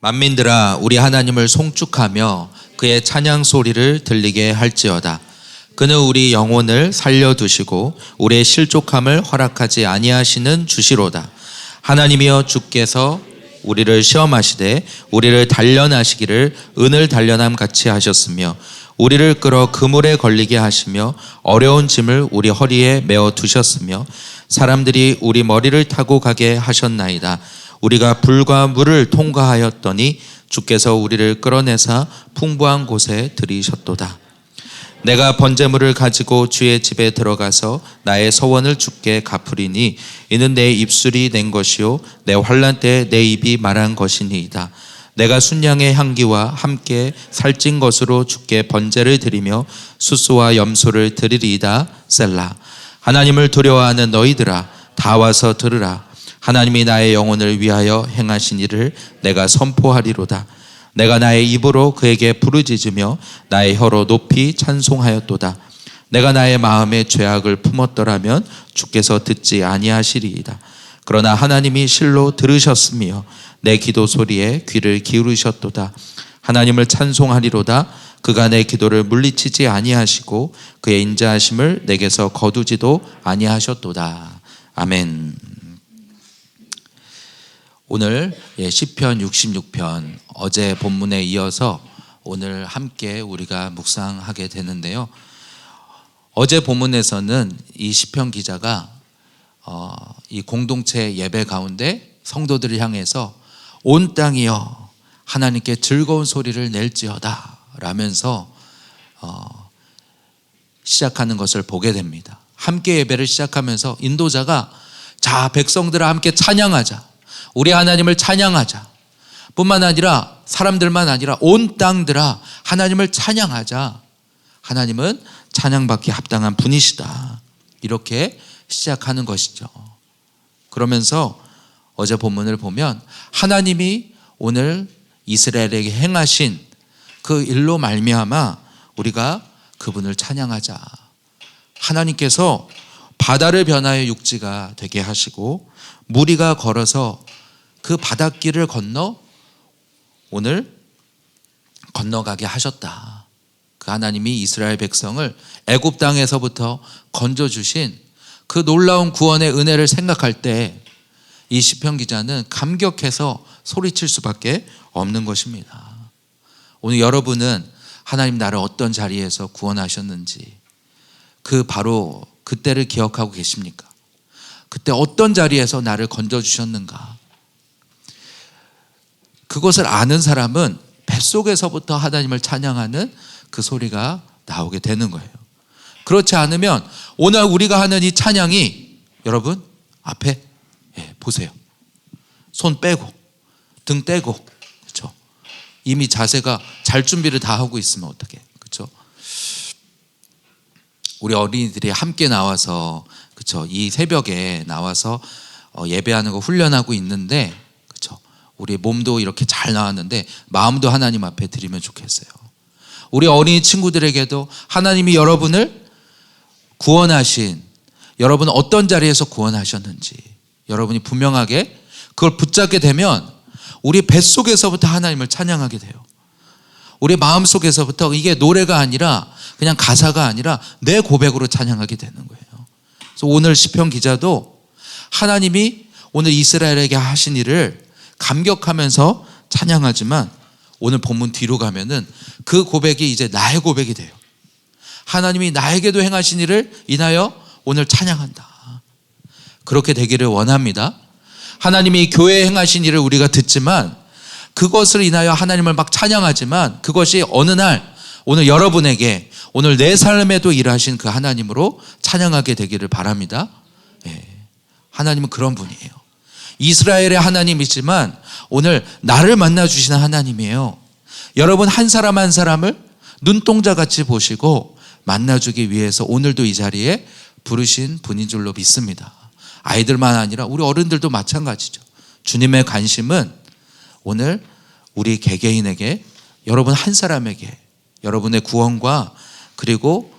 만민들아 우리 하나님을 송축하며 그의 찬양 소리를 들리게 할지어다. 그는 우리 영혼을 살려두시고 우리의 실족함을 허락하지 아니하시는 주시로다. 하나님이여 주께서 우리를 시험하시되 우리를 단련하시기를 은을 단련함 같이 하셨으며 우리를 끌어 그물에 걸리게 하시며 어려운 짐을 우리 허리에 메어 두셨으며 사람들이 우리 머리를 타고 가게 하셨나이다. 우리가 불과 물을 통과하였더니 주께서 우리를 끌어내사 풍부한 곳에 들이셨도다. 내가 번제물을 가지고 주의 집에 들어가서 나의 서원을 주께 갚으리니 이는 내 입술이 낸 것이요 내 환난 때 내 입이 말한 것이니이다. 내가 순양의 향기와 함께 살찐 것으로 주께 번제를 드리며 수수와 염소를 드리리이다. 셀라. 하나님을 두려워하는 너희들아 다 와서 들으라. 하나님이 나의 영혼을 위하여 행하신 일을 내가 선포하리로다. 내가 나의 입으로 그에게 부르짖으며 나의 혀로 높이 찬송하였도다. 내가 나의 마음에 죄악을 품었더라면 주께서 듣지 아니하시리이다. 그러나 하나님이 실로 들으셨으며 내 기도 소리에 귀를 기울이셨도다. 하나님을 찬송하리로다. 그가 내 기도를 물리치지 아니하시고 그의 인자하심을 내게서 거두지도 아니하셨도다. 아멘. 오늘 시편 66편 어제 본문에 이어서 오늘 함께 우리가 묵상하게 되는데요. 어제 본문에서는 이 시편 기자가 이 공동체 예배 가운데 성도들을 향해서 온 땅이여 하나님께 즐거운 소리를 낼지어다 라면서 시작하는 것을 보게 됩니다. 함께 예배를 시작하면서 인도자가 자 백성들아 함께 찬양하자, 우리 하나님을 찬양하자 뿐만 아니라 사람들만 아니라 온 땅들아 하나님을 찬양하자. 하나님은 찬양받기 합당한 분이시다. 이렇게 시작하는 것이죠. 그러면서 어제 본문을 보면 하나님이 오늘 이스라엘에게 행하신 그 일로 말미암아 우리가 그분을 찬양하자. 하나님께서 바다를 변화의 육지가 되게 하시고 무리가 걸어서 그 바닷길을 건너 오늘 건너가게 하셨다. 그 하나님이 이스라엘 백성을 애굽 땅에서부터 건져주신 그 놀라운 구원의 은혜를 생각할 때 이 시편 기자는 감격해서 소리칠 수밖에 없는 것입니다. 오늘 여러분은 하나님 나를 어떤 자리에서 구원하셨는지 그 바로 그때를 기억하고 계십니까? 그때 어떤 자리에서 나를 건져주셨는가? 그것을 아는 사람은 뱃속에서부터 하나님을 찬양하는 그 소리가 나오게 되는 거예요. 그렇지 않으면 오늘 우리가 하는 이 찬양이 여러분 앞에 보세요. 손 빼고 등 떼고 그렇죠? 이미 자세가 잘 준비를 다 하고 있으면 어떡해? 그렇죠? 우리 어린이들이 함께 나와서 그렇죠? 이 새벽에 나와서 예배하는 거 훈련하고 있는데 그렇죠? 우리 몸도 이렇게 잘 나왔는데 마음도 하나님 앞에 드리면 좋겠어요. 우리 어린이 친구들에게도 하나님이 여러분을 구원하신 여러분 어떤 자리에서 구원하셨는지 여러분이 분명하게 그걸 붙잡게 되면 우리 뱃속에서부터 하나님을 찬양하게 돼요. 우리 마음속에서부터 이게 노래가 아니라 그냥 가사가 아니라 내 고백으로 찬양하게 되는 거예요. 그래서 오늘 시편 기자도 하나님이 오늘 이스라엘에게 하신 일을 감격하면서 찬양하지만 오늘 본문 뒤로 가면은 그 고백이 이제 나의 고백이 돼요. 하나님이 나에게도 행하신 일을 인하여 오늘 찬양한다. 그렇게 되기를 원합니다. 하나님이 교회에 행하신 일을 우리가 듣지만 그것을 인하여 하나님을 막 찬양하지만 그것이 어느 날 오늘 여러분에게 오늘 내 삶에도 일하신 그 하나님으로 찬양하게 되기를 바랍니다. 하나님은 그런 분이에요. 이스라엘의 하나님이지만 오늘 나를 만나주시는 하나님이에요. 여러분 한 사람 한 사람을 눈동자같이 보시고 만나주기 위해서 오늘도 이 자리에 부르신 분인 줄로 믿습니다. 아이들만 아니라 우리 어른들도 마찬가지죠. 주님의 관심은 오늘 우리 개개인에게 여러분 한 사람에게 여러분의 구원과 그리고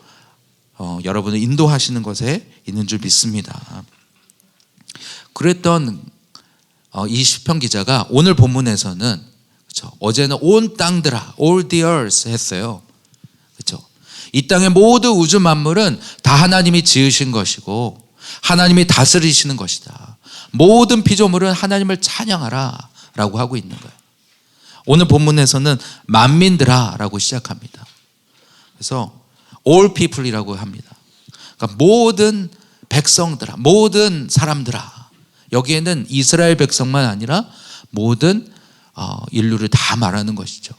여러분을 인도하시는 것에 있는 줄 믿습니다. 그랬던 이 시편 기자가 오늘 본문에서는 그렇죠? 어제는 온 땅들아, all the earth 했어요. 그렇죠? 이 땅의 모든 우주 만물은 다 하나님이 지으신 것이고 하나님이 다스리시는 것이다. 모든 피조물은 하나님을 찬양하라 라고 하고 있는 거예요. 오늘 본문에서는 만민들아 라고 시작합니다. 그래서 all people이라고 합니다. 그러니까 모든 백성들아, 모든 사람들아. 여기에는 이스라엘 백성만 아니라 모든 인류를 다 말하는 것이죠.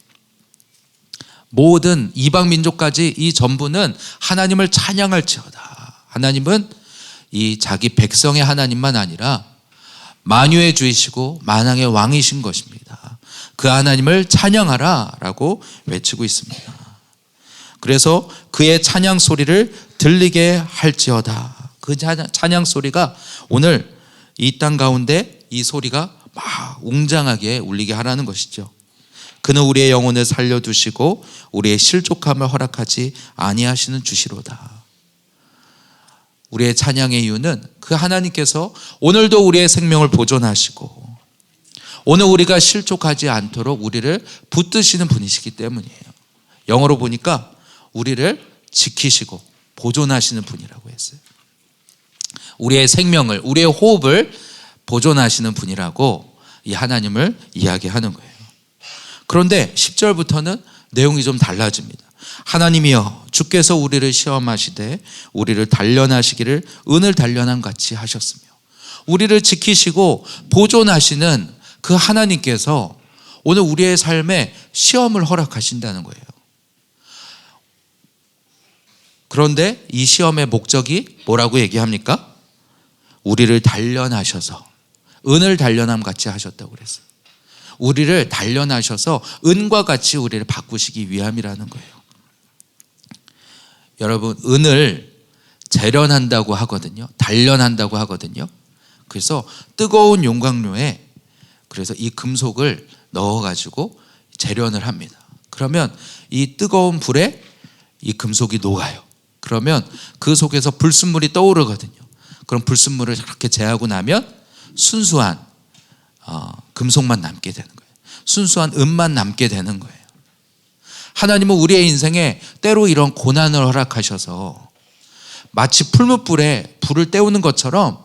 모든 이방 민족까지 이 전부는 하나님을 찬양할지어다. 하나님은 이 자기 백성의 하나님만 아니라 만유의 주이시고 만왕의 왕이신 것입니다. 그 하나님을 찬양하라 라고 외치고 있습니다. 그래서 그의 찬양 소리를 들리게 할지어다. 그 찬양 소리가 오늘 이 땅 가운데 이 소리가 막 웅장하게 울리게 하라는 것이죠. 그는 우리의 영혼을 살려두시고 우리의 실족함을 허락하지 아니하시는 주시로다. 우리의 찬양의 이유는 그 하나님께서 오늘도 우리의 생명을 보존하시고 오늘 우리가 실족하지 않도록 우리를 붙드시는 분이시기 때문이에요. 영어로 보니까 우리를 지키시고 보존하시는 분이라고 했어요. 우리의 생명을, 우리의 호흡을 보존하시는 분이라고 이 하나님을 이야기하는 거예요. 그런데 10절부터는 내용이 좀 달라집니다. 하나님이여 주께서 우리를 시험하시되 우리를 단련하시기를 은을 단련함 같이 하셨으며 우리를 지키시고 보존하시는 그 하나님께서 오늘 우리의 삶에 시험을 허락하신다는 거예요. 그런데 이 시험의 목적이 뭐라고 얘기합니까? 우리를 단련하셔서 은을 단련함 같이 하셨다고 그랬어요. 우리를 단련하셔서 은과 같이 우리를 바꾸시기 위함이라는 거예요. 여러분, 은을 재련한다고 하거든요. 단련한다고 하거든요. 그래서 뜨거운 용광로에 그래서 이 금속을 넣어가지고 재련을 합니다. 그러면 이 뜨거운 불에 이 금속이 녹아요. 그러면 그 속에서 불순물이 떠오르거든요. 그럼 불순물을 이렇게 제하고 나면 순수한 금속만 남게 되는 거예요. 순수한 은만 남게 되는 거예요. 하나님은 우리의 인생에 때로 이런 고난을 허락하셔서 마치 풀무불에 불을 때우는 것처럼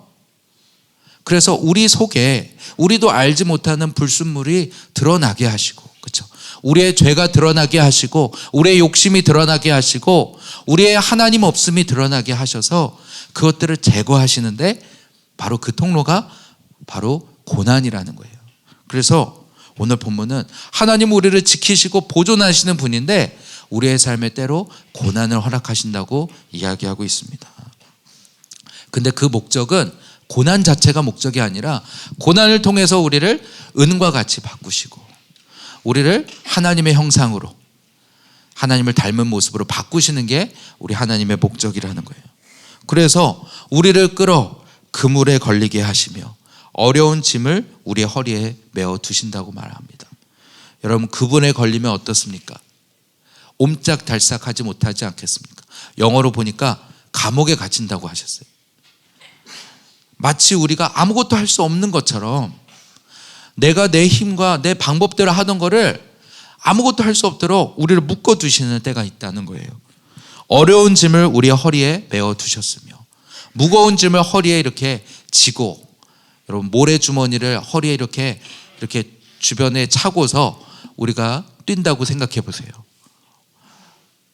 그래서 우리 속에 우리도 알지 못하는 불순물이 드러나게 하시고, 그렇죠? 우리의 죄가 드러나게 하시고 우리의 욕심이 드러나게 하시고 우리의 하나님 없음이 드러나게 하셔서 그것들을 제거하시는데 바로 그 통로가 바로 고난이라는 거예요. 그래서 오늘 본문은 하나님 우리를 지키시고 보존하시는 분인데 우리의 삶에 때로 고난을 허락하신다고 이야기하고 있습니다. 근데 그 목적은 고난 자체가 목적이 아니라 고난을 통해서 우리를 은과 같이 바꾸시고 우리를 하나님의 형상으로 하나님을 닮은 모습으로 바꾸시는 게 우리 하나님의 목적이라는 거예요. 그래서 우리를 끌어 그물에 걸리게 하시며 어려운 짐을 우리의 허리에 메어 두신다고 말합니다. 여러분, 그분에 걸리면 어떻습니까? 옴짝달싹하지 못하지 않겠습니까? 영어로 보니까 감옥에 갇힌다고 하셨어요. 마치 우리가 아무것도 할 수 없는 것처럼 내가 내 힘과 내 방법대로 하던 거를 아무것도 할 수 없도록 우리를 묶어두시는 때가 있다는 거예요. 어려운 짐을 우리의 허리에 메어 두셨으며 무거운 짐을 허리에 이렇게 지고 여러분 모래주머니를 허리에 이렇게 주변에 차고서 우리가 뛴다고 생각해 보세요.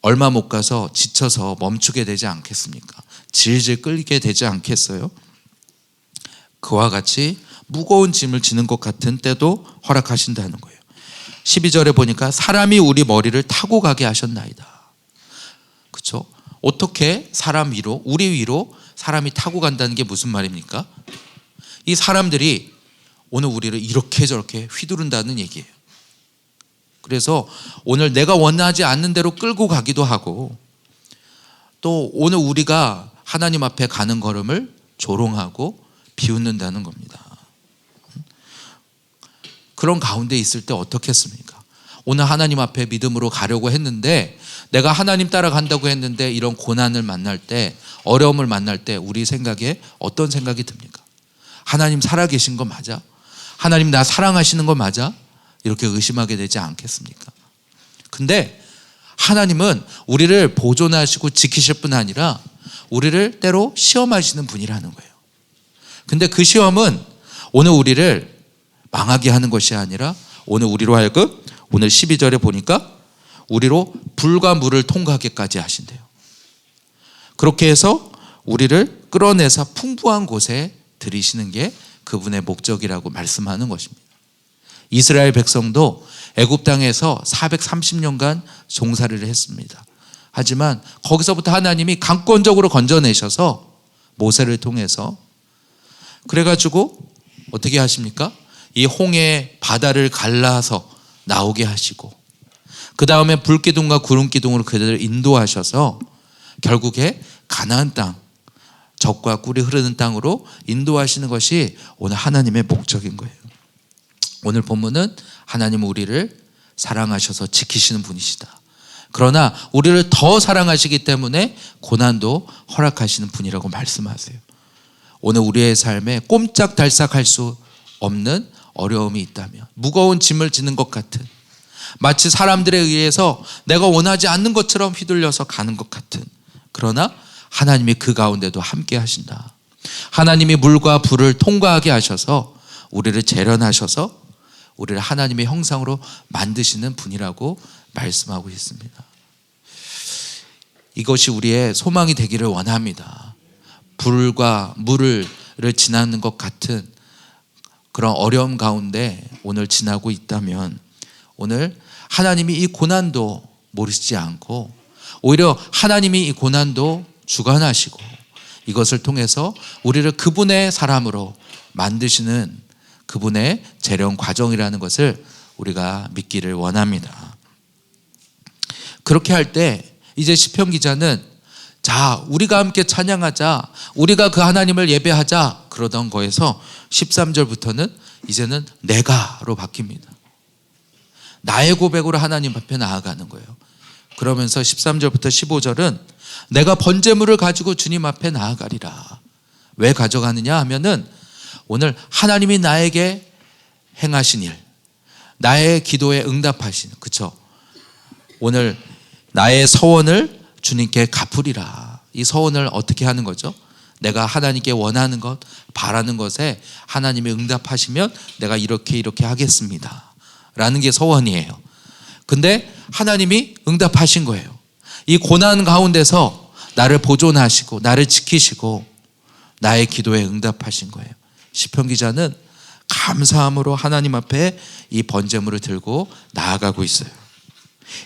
얼마 못 가서 지쳐서 멈추게 되지 않겠습니까? 질질 끌게 되지 않겠어요? 그와 같이 무거운 짐을 지는 것 같은 때도 허락하신다는 거예요. 12절에 보니까 사람이 우리 머리를 타고 가게 하셨나이다. 그렇죠? 어떻게 사람 위로, 우리 위로 사람이 타고 간다는 게 무슨 말입니까? 이 사람들이 오늘 우리를 이렇게 저렇게 휘두른다는 얘기예요. 그래서 오늘 내가 원하지 않는 대로 끌고 가기도 하고 또 오늘 우리가 하나님 앞에 가는 걸음을 조롱하고 비웃는다는 겁니다. 그런 가운데 있을 때 어떻겠습니까? 오늘 하나님 앞에 믿음으로 가려고 했는데 내가 하나님 따라간다고 했는데 이런 고난을 만날 때 어려움을 만날 때 우리 생각에 어떤 생각이 듭니까? 하나님 살아계신 거 맞아? 하나님 나 사랑하시는 거 맞아? 이렇게 의심하게 되지 않겠습니까? 근데 하나님은 우리를 보존하시고 지키실 뿐 아니라 우리를 때로 시험하시는 분이라는 거예요. 근데 그 시험은 오늘 우리를 망하게 하는 것이 아니라 오늘 우리로 하여금 오늘 12절에 보니까 우리로 불과 물을 통과하게까지 하신대요. 그렇게 해서 우리를 끌어내서 풍부한 곳에 들이시는 게 그분의 목적이라고 말씀하는 것입니다. 이스라엘 백성도 애굽 땅에서 430년간 종살이를 했습니다. 하지만 거기서부터 하나님이 강권적으로 건져내셔서 모세를 통해서 그래가지고 어떻게 하십니까? 이 홍해 바다를 갈라서 나오게 하시고 그 다음에 불기둥과 구름기둥으로 그들을 인도하셔서 결국에 가나안 땅, 젖과 꿀이 흐르는 땅으로 인도하시는 것이 오늘 하나님의 목적인 거예요. 오늘 본문은 하나님은 우리를 사랑하셔서 지키시는 분이시다. 그러나 우리를 더 사랑하시기 때문에 고난도 허락하시는 분이라고 말씀하세요. 오늘 우리의 삶에 꼼짝달싹할 수 없는 어려움이 있다면, 무거운 짐을 지는 것 같은, 마치 사람들에 의해서 내가 원하지 않는 것처럼 휘둘려서 가는 것 같은, 그러나 하나님이 그 가운데도 함께 하신다. 하나님이 물과 불을 통과하게 하셔서 우리를 재련하셔서 우리를 하나님의 형상으로 만드시는 분이라고 말씀하고 있습니다. 이것이 우리의 소망이 되기를 원합니다. 불과 물을 지나는 것 같은 그런 어려움 가운데 오늘 지나고 있다면 오늘 하나님이 이 고난도 모르시지 않고 오히려 하나님이 이 고난도 주관하시고 이것을 통해서 우리를 그분의 사람으로 만드시는 그분의 재련 과정이라는 것을 우리가 믿기를 원합니다. 그렇게 할 때 이제 시편 기자는 자, 우리가 함께 찬양하자, 우리가 그 하나님을 예배하자 그러던 거에서 13절부터는 이제는 내가로 바뀝니다. 나의 고백으로 하나님 앞에 나아가는 거예요. 그러면서 13절부터 15절은 내가 번제물을 가지고 주님 앞에 나아가리라. 왜 가져가느냐 하면은 오늘 하나님이 나에게 행하신 일, 나의 기도에 응답하신, 그쵸? 오늘 나의 서원을 주님께 갚으리라. 이 서원을 어떻게 하는 거죠? 내가 하나님께 원하는 것, 바라는 것에 하나님이 응답하시면 내가 이렇게 하겠습니다 라는 게 서원이에요. 근데 하나님이 응답하신 거예요. 이 고난 가운데서 나를 보존하시고 나를 지키시고 나의 기도에 응답하신 거예요. 시편 기자는 감사함으로 하나님 앞에 이 번제물을 들고 나아가고 있어요.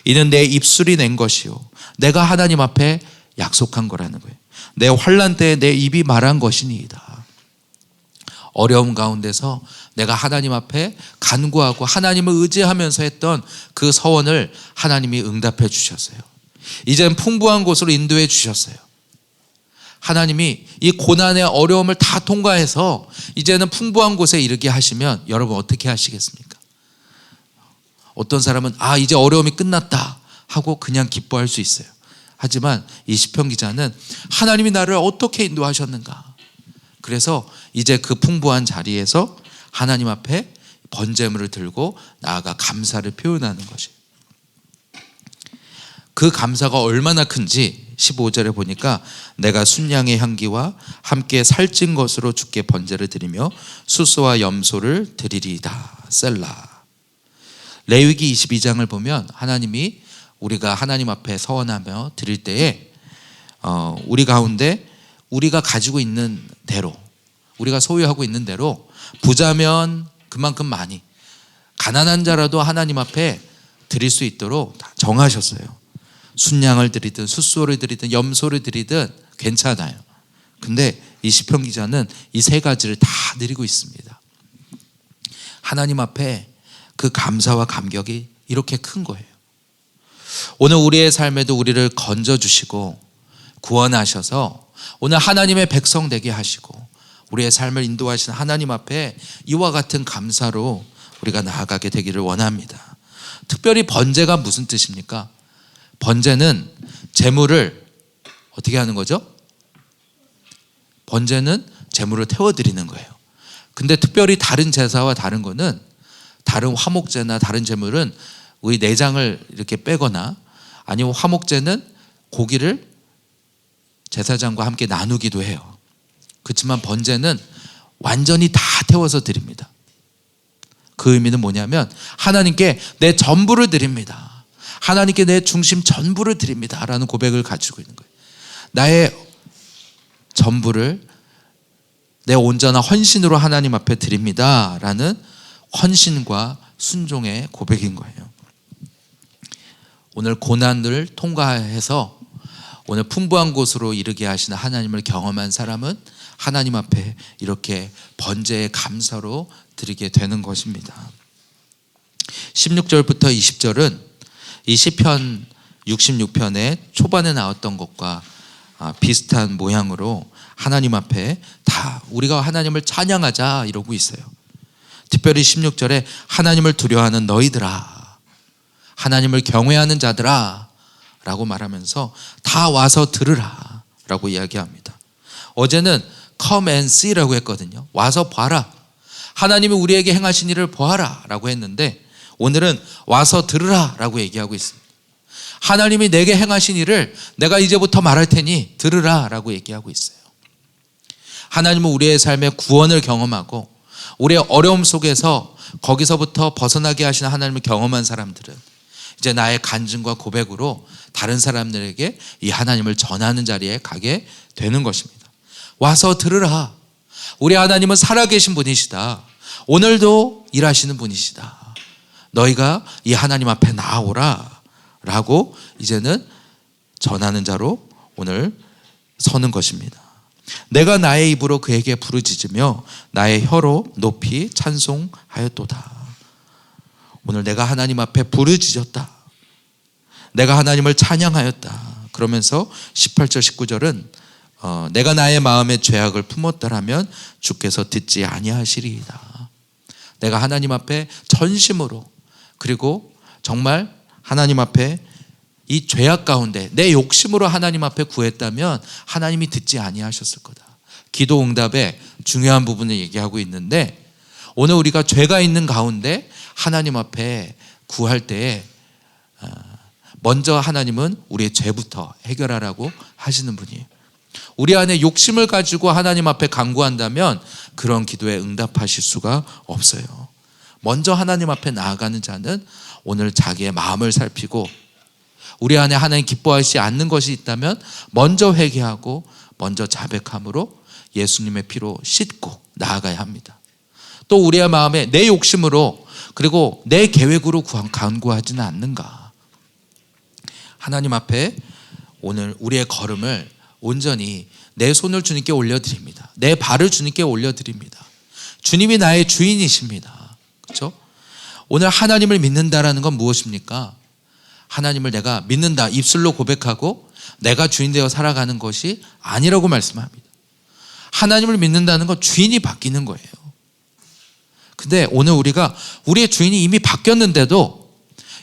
이는 내 입술이 낸 것이요 내가 하나님 앞에 약속한 거라는 거예요. 내 환난 때에 내 입이 말한 것이니이다. 어려움 가운데서 내가 하나님 앞에 간구하고 하나님을 의지하면서 했던 그 서원을 하나님이 응답해 주셨어요. 이제는 풍부한 곳으로 인도해 주셨어요. 하나님이 이 고난의 어려움을 다 통과해서 이제는 풍부한 곳에 이르게 하시면 여러분 어떻게 하시겠습니까? 어떤 사람은 이제 어려움이 끝났다 하고 그냥 기뻐할 수 있어요. 하지만 이 시편 기자는 하나님이 나를 어떻게 인도하셨는가, 그래서 이제 그 풍부한 자리에서 하나님 앞에 번제물을 들고 나아가 감사를 표현하는 것이에요. 그 감사가 얼마나 큰지 15절에 보니까 내가 순양의 향기와 함께 살찐 것으로 주께 번제를 드리며 수소와 염소를 드리리이다. 셀라. 레위기 22장을 보면 하나님이 우리가 하나님 앞에 서원하며 드릴 때에 우리 가운데 우리가 가지고 있는 대로, 우리가 소유하고 있는 대로, 부자면 그만큼 많이, 가난한 자라도 하나님 앞에 드릴 수 있도록 다 정하셨어요. 순양을 드리든 숫소를 드리든 염소를 드리든 괜찮아요. 근데 이 시편 기자는 이 세 가지를 다 드리고 있습니다. 하나님 앞에 그 감사와 감격이 이렇게 큰 거예요. 오늘 우리의 삶에도 우리를 건져주시고 구원하셔서 오늘 하나님의 백성 되게 하시고 우리의 삶을 인도하시는 하나님 앞에 이와 같은 감사로 우리가 나아가게 되기를 원합니다. 특별히 번제가 무슨 뜻입니까? 번제는 제물을 어떻게 하는 거죠? 번제는 제물을 태워드리는 거예요. 근데 특별히 다른 제사와 다른 거는 다른 화목제나 다른 제물은 우리 내장을 이렇게 빼거나 아니면 화목제는 고기를 제사장과 함께 나누기도 해요. 그렇지만 번제는 완전히 다 태워서 드립니다. 그 의미는 뭐냐면 하나님께 내 전부를 드립니다. 하나님께 내 중심 전부를 드립니다 라는 고백을 가지고 있는 거예요. 나의 전부를 내 온전한 헌신으로 하나님 앞에 드립니다 라는 헌신과 순종의 고백인 거예요. 오늘 고난을 통과해서 오늘 풍부한 곳으로 이르게 하시는 하나님을 경험한 사람은 하나님 앞에 이렇게 번제의 감사로 드리게 되는 것입니다. 16절부터 20절은 이 시편 66편의 초반에 나왔던 것과 비슷한 모양으로 하나님 앞에 다 우리가 하나님을 찬양하자 이러고 있어요. 특별히 16절에 하나님을 두려워하는 너희들아, 하나님을 경외하는 자들아 라고 말하면서 다 와서 들으라 라고 이야기합니다. 어제는 come and see 라고 했거든요. 와서 봐라, 하나님이 우리에게 행하신 일을 보아라 라고 했는데 오늘은 와서 들으라 라고 얘기하고 있습니다. 하나님이 내게 행하신 일을 내가 이제부터 말할 테니 들으라 라고 얘기하고 있어요. 하나님은 우리의 삶에 구원을 경험하고 우리의 어려움 속에서 거기서부터 벗어나게 하시는 하나님을 경험한 사람들은 이제 나의 간증과 고백으로 다른 사람들에게 이 하나님을 전하는 자리에 가게 되는 것입니다. 와서 들으라. 우리 하나님은 살아계신 분이시다. 오늘도 일하시는 분이시다. 너희가 이 하나님 앞에 나아오라 라고 이제는 전하는 자로 오늘 서는 것입니다. 내가 나의 입으로 그에게 부르짖으며 나의 혀로 높이 찬송하였도다. 오늘 내가 하나님 앞에 부르짖었다. 내가 하나님을 찬양하였다. 그러면서 18절 19절은 내가 나의 마음에 죄악을 품었더라면 주께서 듣지 아니하시리이다. 내가 하나님 앞에 전심으로 그리고 정말 하나님 앞에 이 죄악 가운데 내 욕심으로 하나님 앞에 구했다면 하나님이 듣지 아니하셨을 거다. 기도 응답의 중요한 부분을 얘기하고 있는데 오늘 우리가 죄가 있는 가운데 하나님 앞에 구할 때에 먼저 하나님은 우리의 죄부터 해결하라고 하시는 분이에요. 우리 안에 욕심을 가지고 하나님 앞에 간구한다면 그런 기도에 응답하실 수가 없어요. 먼저 하나님 앞에 나아가는 자는 오늘 자기의 마음을 살피고 우리 안에 하나님 기뻐하시지 않는 것이 있다면 먼저 회개하고 먼저 자백함으로 예수님의 피로 씻고 나아가야 합니다. 또 우리의 마음에 내 욕심으로 그리고 내 계획으로 간구하지는 않는가. 하나님 앞에 오늘 우리의 걸음을 온전히 내 손을 주님께 올려드립니다. 내 발을 주님께 올려드립니다. 주님이 나의 주인이십니다. 그렇죠? 오늘 하나님을 믿는다라는 건 무엇입니까? 하나님을 내가 믿는다 입술로 고백하고 내가 주인 되어 살아가는 것이 아니라고 말씀합니다. 하나님을 믿는다는 건 주인이 바뀌는 거예요. 근데 오늘 우리가 우리의 주인이 이미 바뀌었는데도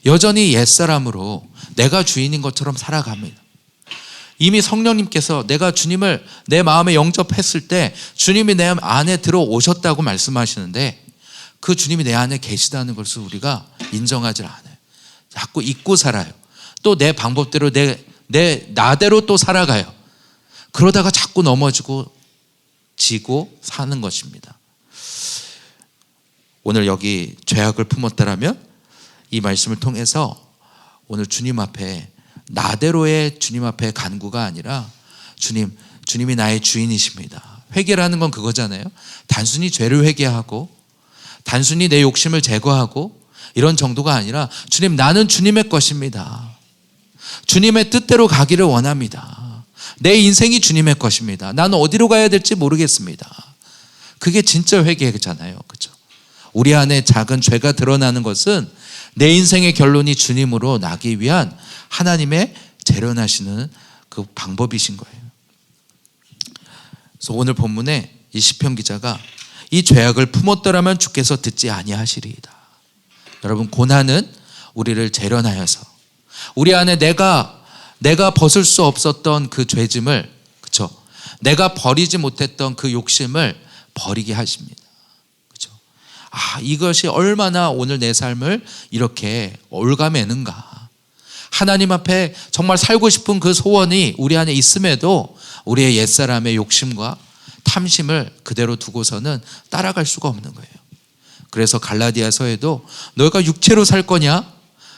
여전히 옛사람으로 내가 주인인 것처럼 살아갑니다. 이미 성령님께서 내가 주님을 내 마음에 영접했을 때 주님이 내 안에 들어오셨다고 말씀하시는데 그 주님이 내 안에 계시다는 것을 우리가 인정하지 않아요. 자꾸 잊고 살아요. 또 내 방법대로 내 나대로 또 살아가요. 그러다가 자꾸 넘어지고 지고 사는 것입니다. 오늘 여기 죄악을 품었다라면 이 말씀을 통해서 오늘 주님 앞에 나대로의 주님 앞에 간구가 아니라 주님이 나의 주인이십니다. 회개라는 건 그거잖아요. 단순히 죄를 회개하고 단순히 내 욕심을 제거하고 이런 정도가 아니라 주님, 나는 주님의 것입니다. 주님의 뜻대로 가기를 원합니다. 내 인생이 주님의 것입니다. 나는 어디로 가야 될지 모르겠습니다. 그게 진짜 회개잖아요. 그렇죠? 우리 안에 작은 죄가 드러나는 것은 내 인생의 결론이 주님으로 나기 위한 하나님의 재련하시는 그 방법이신 거예요. 그래서 오늘 본문에 이 시편 기자가 이 죄악을 품었더라면 주께서 듣지 아니하시리이다. 여러분, 고난은 우리를 재련하여서 우리 안에 내가 벗을 수 없었던 그 죄짐을, 그렇죠? 내가 버리지 못했던 그 욕심을 버리게 하십니다. 그렇죠? 이것이 얼마나 오늘 내 삶을 이렇게 올가매는가. 하나님 앞에 정말 살고 싶은 그 소원이 우리 안에 있음에도 우리의 옛사람의 욕심과 탐심을 그대로 두고서는 따라갈 수가 없는 거예요. 그래서 갈라디아서에도 너희가 육체로 살 거냐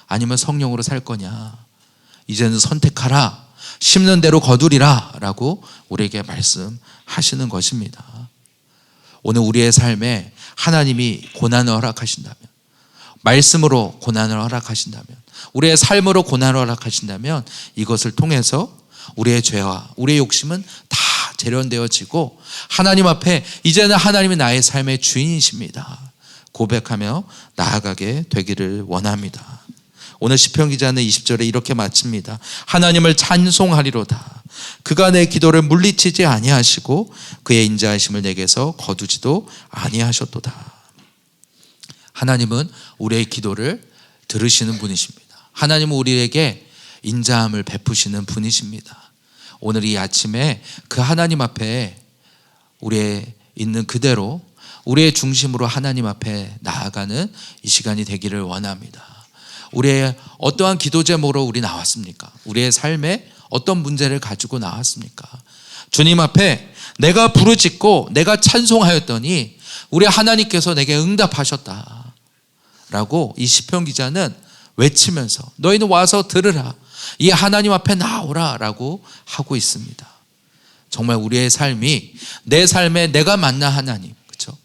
아니면 성령으로 살 거냐, 이제는 선택하라, 심는 대로 거두리라 라고 우리에게 말씀하시는 것입니다. 오늘 우리의 삶에 하나님이 고난을 허락하신다면, 말씀으로 고난을 허락하신다면, 우리의 삶으로 고난을 허락하신다면 이것을 통해서 우리의 죄와 우리의 욕심은 다 재련되어지고 하나님 앞에 이제는 하나님이 나의 삶의 주인이십니다 고백하며 나아가게 되기를 원합니다. 오늘 시편 기자는 20절에 이렇게 마칩니다. 하나님을 찬송하리로다. 그가 내 기도를 물리치지 아니하시고 그의 인자하심을 내게서 거두지도 아니하셨도다. 하나님은 우리의 기도를 들으시는 분이십니다. 하나님은 우리에게 인자함을 베푸시는 분이십니다. 오늘 이 아침에 그 하나님 앞에 우리의 있는 그대로 우리의 중심으로 하나님 앞에 나아가는 이 시간이 되기를 원합니다. 우리의 어떠한 기도 제목으로 우리 나왔습니까? 우리의 삶에 어떤 문제를 가지고 나왔습니까? 주님 앞에 내가 부르짖고 내가 찬송하였더니 우리 하나님께서 내게 응답하셨다 라고 이 시편 기자는 외치면서 너희는 와서 들으라, 이 하나님 앞에 나오라 라고 하고 있습니다. 정말 우리의 삶이 내 삶에 내가 만난 하나님, 그렇죠?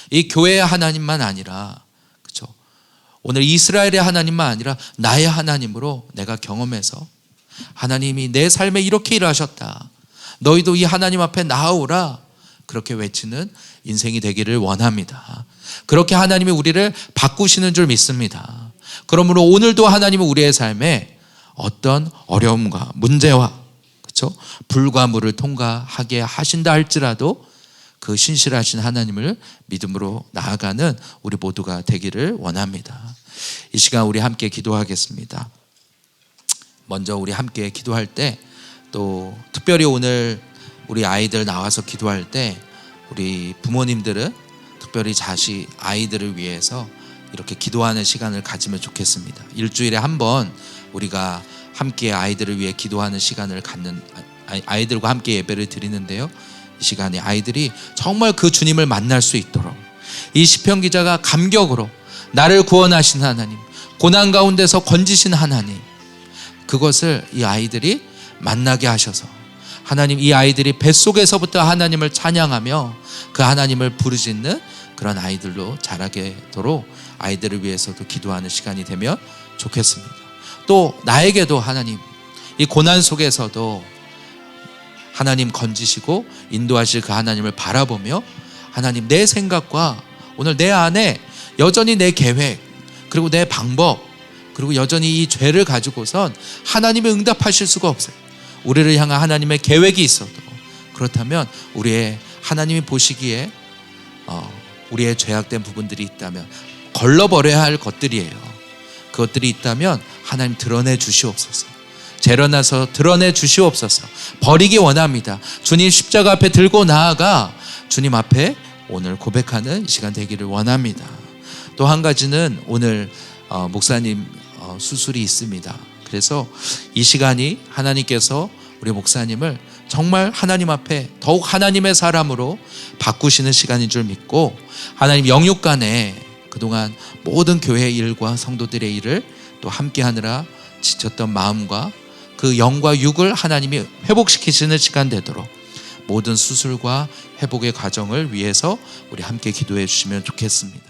이 교회의 하나님만 아니라, 그렇죠? 오늘 이스라엘의 하나님만 아니라 나의 하나님으로 내가 경험해서 하나님이 내 삶에 이렇게 일하셨다, 너희도 이 하나님 앞에 나오라, 그렇게 외치는 인생이 되기를 원합니다. 그렇게 하나님이 우리를 바꾸시는 줄 믿습니다. 그러므로 오늘도 하나님은 우리의 삶에 어떤 어려움과 문제와, 그렇죠? 불과 물을 통과하게 하신다 할지라도 그 신실하신 하나님을 믿음으로 나아가는 우리 모두가 되기를 원합니다. 이 시간 우리 함께 기도하겠습니다. 먼저 우리 함께 기도할 때, 또 특별히 오늘 우리 아이들 나와서 기도할 때 우리 부모님들은 특별히 아이들을 위해서 이렇게 기도하는 시간을 가지면 좋겠습니다. 일주일에 한 번 우리가 함께 아이들을 위해 기도하는 시간을 갖는, 아이들과 함께 예배를 드리는데요, 이 시간에 아이들이 정말 그 주님을 만날 수 있도록 이 시편 기자가 감격으로 나를 구원하신 하나님, 고난 가운데서 건지신 하나님, 그것을 이 아이들이 만나게 하셔서 하나님, 이 아이들이 뱃속에서부터 하나님을 찬양하며 그 하나님을 부르짖는 그런 아이들로 자라게 도록 아이들을 위해서도 기도하는 시간이 되면 좋겠습니다. 또 나에게도 하나님, 이 고난 속에서도 하나님 건지시고 인도하실 그 하나님을 바라보며 하나님, 내 생각과 오늘 내 안에 여전히 내 계획, 그리고 내 방법, 그리고 여전히 이 죄를 가지고선 하나님의 응답하실 수가 없어요. 우리를 향한 하나님의 계획이 있어도, 그렇다면 우리의 하나님이 보시기에 우리의 죄악된 부분들이 있다면, 걸러버려야 할 것들이에요. 그것들이 있다면 하나님 드러내 주시옵소서. 재련나서 드러내 주시옵소서. 버리기 원합니다. 주님 십자가 앞에 들고 나아가 주님 앞에 오늘 고백하는 시간 되기를 원합니다. 또 한 가지는 오늘 목사님 수술이 있습니다. 그래서 이 시간이 하나님께서 우리 목사님을 정말 하나님 앞에 더욱 하나님의 사람으로 바꾸시는 시간인 줄 믿고, 하나님 영육간에 그동안 모든 교회 일과 성도들의 일을 또 함께 하느라 지쳤던 마음과 그 영과 육을 하나님이 회복시키시는 시간 되도록 모든 수술과 회복의 과정을 위해서 우리 함께 기도해 주시면 좋겠습니다.